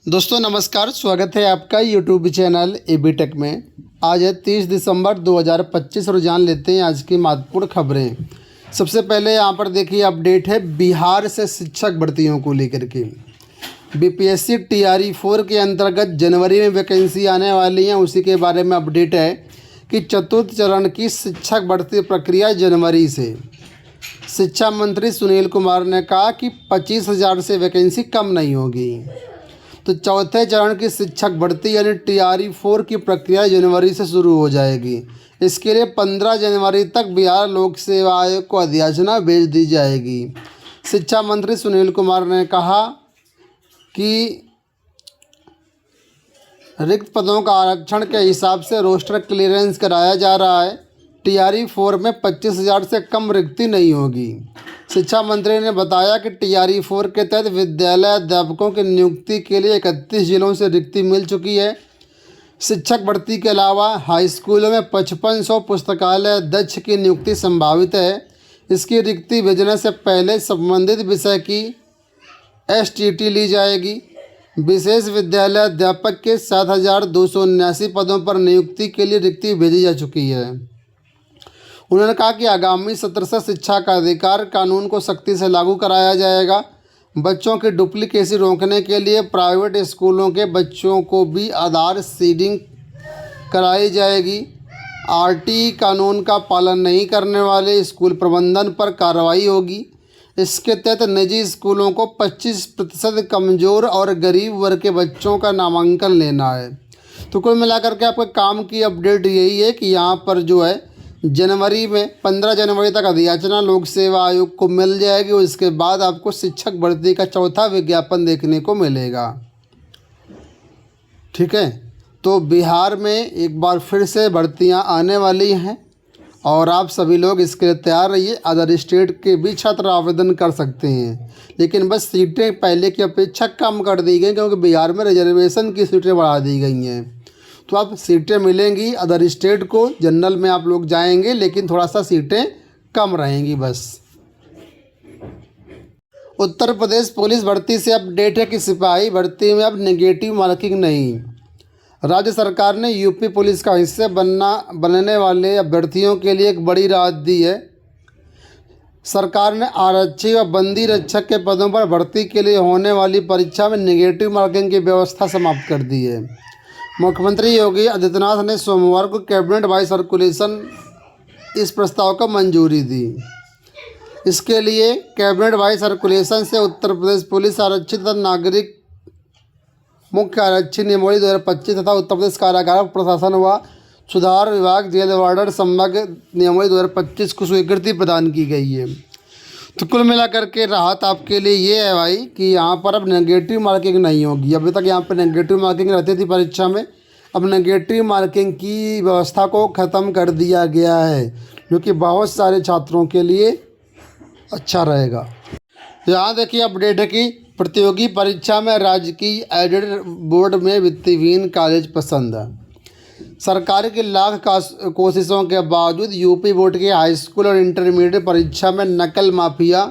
दोस्तों नमस्कार, स्वागत है आपका यूट्यूब चैनल एबी टेक में। आज है 30 दिसंबर 2025 और जान लेते हैं आज की महत्वपूर्ण खबरें। सबसे पहले यहाँ पर देखिए अपडेट है बिहार से शिक्षक भर्तियों को लेकर के। बीपीएससी टीआरई 4 के अंतर्गत जनवरी में वैकेंसी आने वाली हैं, उसी के बारे में अपडेट है कि चतुर्थ चरण की शिक्षक भर्ती प्रक्रिया जनवरी से। शिक्षा मंत्री सुनील कुमार ने कहा कि 25,000 से वैकेंसी कम नहीं होगी। तो चौथे चरण की शिक्षक भर्ती यानी टीआरई 4 की प्रक्रिया जनवरी से शुरू हो जाएगी। इसके लिए 15 जनवरी तक बिहार लोक सेवा आयोग को अधिसूचना भेज दी जाएगी। शिक्षा मंत्री सुनील कुमार ने कहा कि रिक्त पदों का आरक्षण के हिसाब से रोस्टर क्लियरेंस कराया जा रहा है। टीआरई 4 में 25,000 से कम रिक्ति नहीं होगी। शिक्षा मंत्री ने बताया कि टीआरई 4 के तहत विद्यालय अध्यापकों की नियुक्ति के लिए 31 जिलों से रिक्ति मिल चुकी है। शिक्षक भर्ती के अलावा हाई स्कूलों में 5500 पुस्तकालय अध्यक्ष की नियुक्ति संभावित है। इसकी रिक्ति भेजने से पहले संबंधित विषय की एसटीटी ली जाएगी। विशेष विद्यालय अध्यापक के 7,279 पदों पर नियुक्ति के लिए रिक्ति भेजी जा चुकी है। उन्होंने कहा कि आगामी सत्र से शिक्षा का अधिकार कानून को सख्ती से लागू कराया जाएगा। बच्चों की डुप्लीकेसी रोकने के लिए प्राइवेट स्कूलों के बच्चों को भी आधार सीडिंग कराई जाएगी। आरटीई कानून का पालन नहीं करने वाले स्कूल प्रबंधन पर कार्रवाई होगी। इसके तहत निजी स्कूलों को 25% कमज़ोर और गरीब वर्ग के बच्चों का नामांकन लेना है। तो कुल मिलाकर के आपके काम की अपडेट यही है कि यहाँ पर जो है जनवरी में 15 जनवरी तक अधिसूचना लोक सेवा आयोग को मिल जाएगी। उसके बाद आपको शिक्षक भर्ती का चौथा विज्ञापन देखने को मिलेगा। ठीक है, तो बिहार में एक बार फिर से भर्तियां आने वाली हैं और आप सभी लोग इसके लिए तैयार रहिए। अदर स्टेट के भी छात्र आवेदन कर सकते हैं, लेकिन बस सीटें पहले की अपेक्षा कम कर दी गई क्योंकि बिहार में रिजर्वेशन की सीटें बढ़ा दी गई हैं। तो आप सीटें मिलेंगी अदर स्टेट को, जनरल में आप लोग जाएंगे लेकिन थोड़ा सा सीटें कम रहेंगी बस। उत्तर प्रदेश पुलिस भर्ती से अपडेट है कि सिपाही भर्ती में अब नेगेटिव मार्किंग नहीं। राज्य सरकार ने यूपी पुलिस का हिस्सा बनने वाले अभ्यर्थियों के लिए एक बड़ी राहत दी है। सरकार ने आरक्षी व बंदी रक्षक के पदों पर भर्ती के लिए होने वाली परीक्षा में नेगेटिव मार्किंग की व्यवस्था समाप्त कर दी है। मुख्यमंत्री योगी आदित्यनाथ ने सोमवार को कैबिनेट बाई सर्कुलेशन इस प्रस्ताव को मंजूरी दी। इसके लिए कैबिनेट बाई सर्कुलेशन से उत्तर प्रदेश पुलिस आरक्षित तथा नागरिक मुख्य आरक्षी नियमावली 2025 तथा उत्तर प्रदेश कारागार प्रशासन व सुधार विभाग जेल वार्डर संभाग नियमावली 2025 को स्वीकृति प्रदान की गई है। तो कुल मिलाकर के राहत आपके लिए ये है भाई कि यहाँ पर अब नेगेटिव मार्किंग नहीं होगी। अभी तक यहाँ पर नेगेटिव मार्किंग रहती थी परीक्षा में, अब नेगेटिव मार्किंग की व्यवस्था को ख़त्म कर दिया गया है, जो कि बहुत सारे छात्रों के लिए अच्छा रहेगा। यहाँ देखिए अपडेट है कि प्रतियोगी परीक्षा में राज्य की एडेड बोर्ड में वित्तहीन कॉलेज पसंद है। सरकार की लाख कोशिशों के बावजूद यूपी बोर्ड की हाई स्कूल और इंटरमीडिएट परीक्षा में नकल माफिया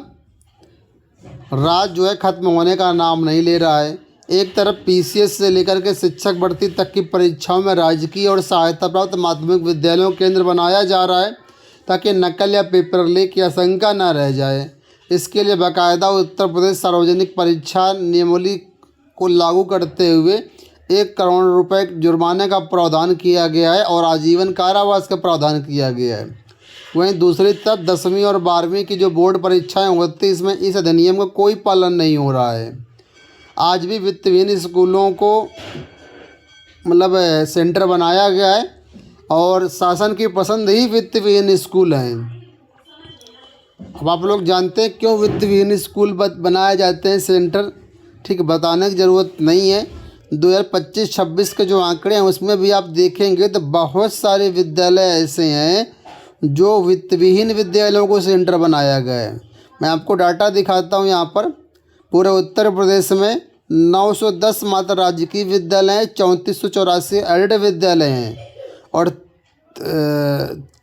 राज जो है ख़त्म होने का नाम नहीं ले रहा है। एक तरफ पीसीएस से लेकर के शिक्षक भर्ती तक की परीक्षाओं में राजकीय और सहायता प्राप्त माध्यमिक विद्यालयों को केंद्र बनाया जा रहा है ताकि नकल या पेपर लीक की आशंका न रह जाए। इसके लिए बाकायदा उत्तर प्रदेश सार्वजनिक परीक्षा नियमावली को लागू करते हुए 1 करोड़ रुपए जुर्माने का प्रावधान किया गया है और आजीवन कारावास का प्रावधान किया गया है। वहीं दूसरी तरफ 10वीं और 12वीं की जो बोर्ड परीक्षाएं होती, इसमें इस अधिनियम का कोई पालन नहीं हो रहा है। आज भी वित्तहीन स्कूलों को मतलब सेंटर बनाया गया है और शासन की पसंद ही वित्तहीन स्कूल हैं। अब आप लोग जानते हैं क्यों वित्तहीन स्कूल बनाए जाते हैं सेंटर, ठीक बताने की ज़रूरत नहीं है। 2025-26 के जो आंकड़े हैं उसमें भी आप देखेंगे तो बहुत सारे विद्यालय ऐसे हैं जो वित्तहीन विद्यालयों को सेंटर बनाया गया है। मैं आपको डाटा दिखाता हूँ। यहाँ पर पूरे उत्तर प्रदेश में 910 मात्र राजकीय विद्यालय हैं, 3484 एडेड विद्यालय हैं और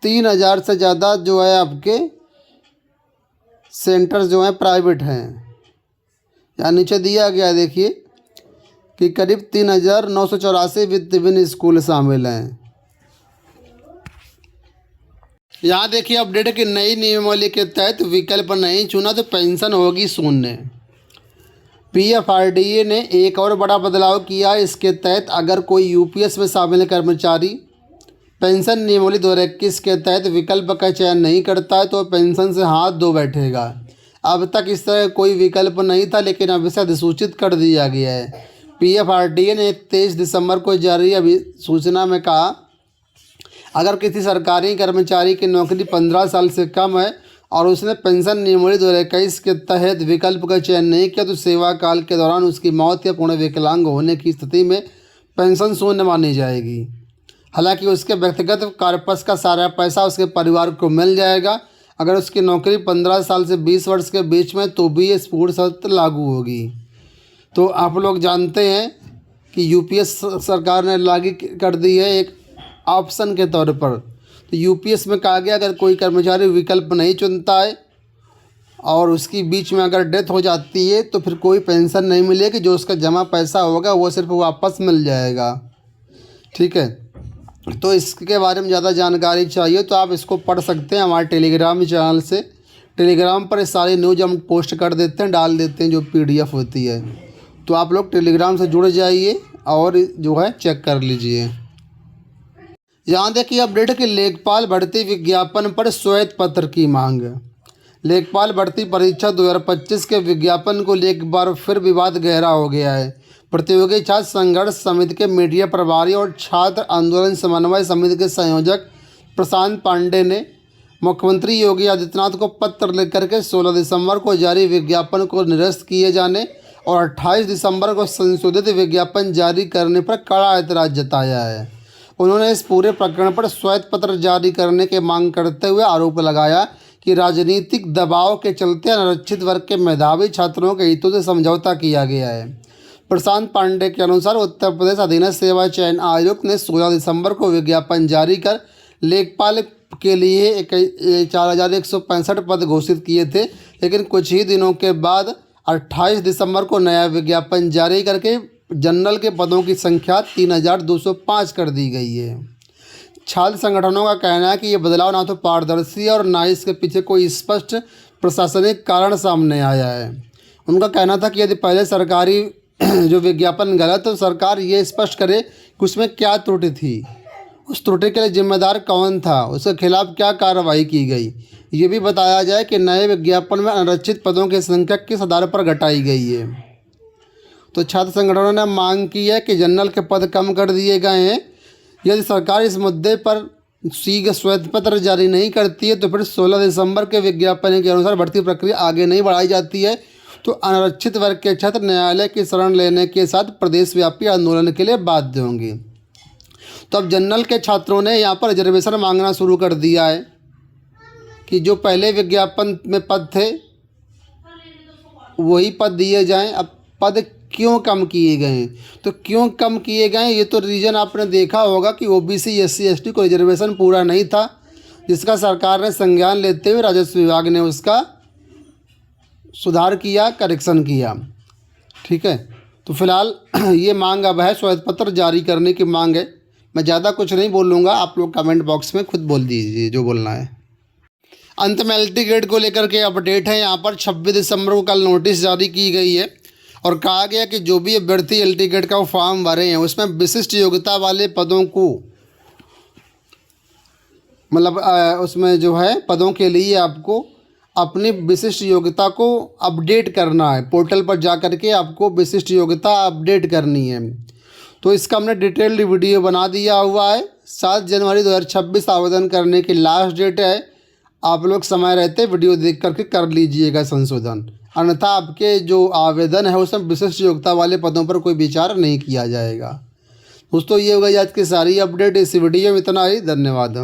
3000 से ज़्यादा जो है आपके सेंटर्स जो हैं प्राइवेट हैं। यहाँ नीचे दिया गया देखिए कि करीब 3,984 विभिन्न स्कूल शामिल हैं। यहाँ देखिए अपडेट है कि नई नियमावली के तहत विकल्प नहीं चुना तो पेंशन होगी शून्य। PFRDA ने एक और बड़ा बदलाव किया। इसके तहत अगर कोई UPS में शामिल कर्मचारी पेंशन नियमावली 2021 के तहत विकल्प का चयन नहीं करता है तो पेंशन से हाथ धो बैठेगा। अब तक इस तरह कोई विकल्प नहीं था, लेकिन अब इसे अधिसूचित कर दिया गया है। PFRDA ने 23 दिसंबर को जारी अधिसूचना में कहा, अगर किसी सरकारी कर्मचारी की नौकरी 15 साल से कम है और उसने पेंशन नियमावली 2021 के तहत विकल्प का चयन नहीं किया तो सेवा काल के दौरान उसकी मौत या पूर्ण विकलांग होने की स्थिति में पेंशन शून्य मानी जाएगी। हालांकि उसके व्यक्तिगत कार्पस का सारा पैसा उसके परिवार को मिल जाएगा। अगर उसकी नौकरी 15 साल से 20 वर्ष के बीच में तो भी ये पूर्ण शर्त लागू होगी। तो आप लोग जानते हैं कि UPS सरकार ने लागू कर दी है एक ऑप्शन के तौर पर। तो UPS में कहा गया अगर कोई कर्मचारी विकल्प नहीं चुनता है और उसकी बीच में अगर डेथ हो जाती है तो फिर कोई पेंशन नहीं मिलेगी। जो उसका जमा पैसा होगा वो सिर्फ वापस मिल जाएगा। ठीक है, तो इसके बारे में ज़्यादा जानकारी चाहिए तो आप इसको पढ़ सकते हैं हमारे टेलीग्राम चैनल से। टेलीग्राम पर सारी न्यूज़ हम पोस्ट कर देते हैं, डाल देते हैं जो PDF होती है। तो आप लोग टेलीग्राम से जुड़ जाइए और जो है चेक कर लीजिए। यहाँ देखिए अपडेट है कि लेखपाल भर्ती विज्ञापन पर श्वेत पत्र की मांग। लेखपाल भर्ती परीक्षा 2025 के विज्ञापन को लेकर एक बार फिर विवाद गहरा हो गया है। प्रतियोगी छात्र संघर्ष समिति के मीडिया प्रभारी और छात्र आंदोलन समन्वय समिति के संयोजक प्रशांत पांडे ने मुख्यमंत्री योगी आदित्यनाथ को पत्र लिख करके 16 दिसंबर को जारी विज्ञापन को निरस्त किए जाने और 28 दिसंबर को संशोधित विज्ञापन जारी करने पर कड़ा एतराज़ जताया है। उन्होंने इस पूरे प्रकरण पर श्वेत पत्र जारी करने की मांग करते हुए आरोप लगाया कि राजनीतिक दबाव के चलते अनारक्षित वर्ग के मेधावी छात्रों के हितों से समझौता किया गया है। प्रशांत पांडे के अनुसार उत्तर प्रदेश अधीनस्थ सेवा चयन आयोग ने 16 दिसंबर को विज्ञापन जारी कर लेखपाल के लिए 4,165 पद घोषित किए थे, लेकिन कुछ ही दिनों के बाद 28 दिसंबर को नया विज्ञापन जारी करके जनरल के पदों की संख्या 3,205 कर दी गई है। छात्र संगठनों का कहना है कि ये बदलाव ना तो पारदर्शी है और ना इसके पीछे कोई स्पष्ट प्रशासनिक कारण सामने आया है। उनका कहना था कि यदि पहले सरकारी जो विज्ञापन गलत तो सरकार ये स्पष्ट करे कि उसमें क्या त्रुटि थी, उस त्रुटि के लिए जिम्मेदार कौन था, उसके खिलाफ क्या कार्रवाई की गई। ये भी बताया जाए कि नए विज्ञापन में अनारक्षित पदों की संख्या किस आधार पर घटाई गई है। तो छात्र संगठनों ने मांग की है कि जनरल के पद कम कर दिए गए हैं। यदि सरकार इस मुद्दे पर शीघ्र श्वेत पत्र जारी नहीं करती है तो फिर 16 दिसंबर के विज्ञापन के अनुसार भर्ती प्रक्रिया आगे नहीं बढ़ाई जाती है तो अनारक्षित वर्ग के छात्र न्यायालय की शरण लेने के साथ प्रदेशव्यापी आंदोलन के लिए बाध्य होंगे। तो अब जनरल के छात्रों ने यहाँ पर रिजर्वेशन मांगना शुरू कर दिया है कि जो पहले विज्ञापन में पद थे वही पद दिए जाएं। अब पद क्यों कम किए गए हैं, तो क्यों कम किए गए ये तो रीज़न आपने देखा होगा कि OBC SC ST को रिजर्वेशन पूरा नहीं था, जिसका सरकार ने संज्ञान लेते हुए राजस्व विभाग ने उसका सुधार किया, करेक्शन किया। ठीक है, तो फिलहाल ये मांग अब है, श्वेत पत्र जारी करने की मांग है। मैं ज़्यादा कुछ नहीं बोलूँगा, आप लोग कमेंट बॉक्स में खुद बोल दीजिए जो बोलना है। अंत में LT ग्रेड को लेकर के अपडेट है। यहाँ पर 26 दिसंबर को कल नोटिस जारी की गई है और कहा गया कि जो भी अभ्यर्थी LT ग्रेड का फॉर्म भरे हैं उसमें विशिष्ट योग्यता वाले पदों को मतलब उसमें जो है पदों के लिए आपको अपनी विशिष्ट योग्यता को अपडेट करना है। पोर्टल पर जा कर के आपको विशिष्ट योग्यता अपडेट करनी है। तो इसका हमने डिटेल्ड वीडियो बना दिया हुआ है। 7 जनवरी 2026 आवेदन करने की लास्ट डेट है। आप लोग समय रहते वीडियो देख करके कर लीजिएगा संशोधन, अन्यथा आपके जो आवेदन है उसमें विशिष्ट योग्यता वाले पदों पर कोई विचार नहीं किया जाएगा। दोस्तों ये होगा आज की सारी अपडेट। इस वीडियो में इतना ही। धन्यवाद।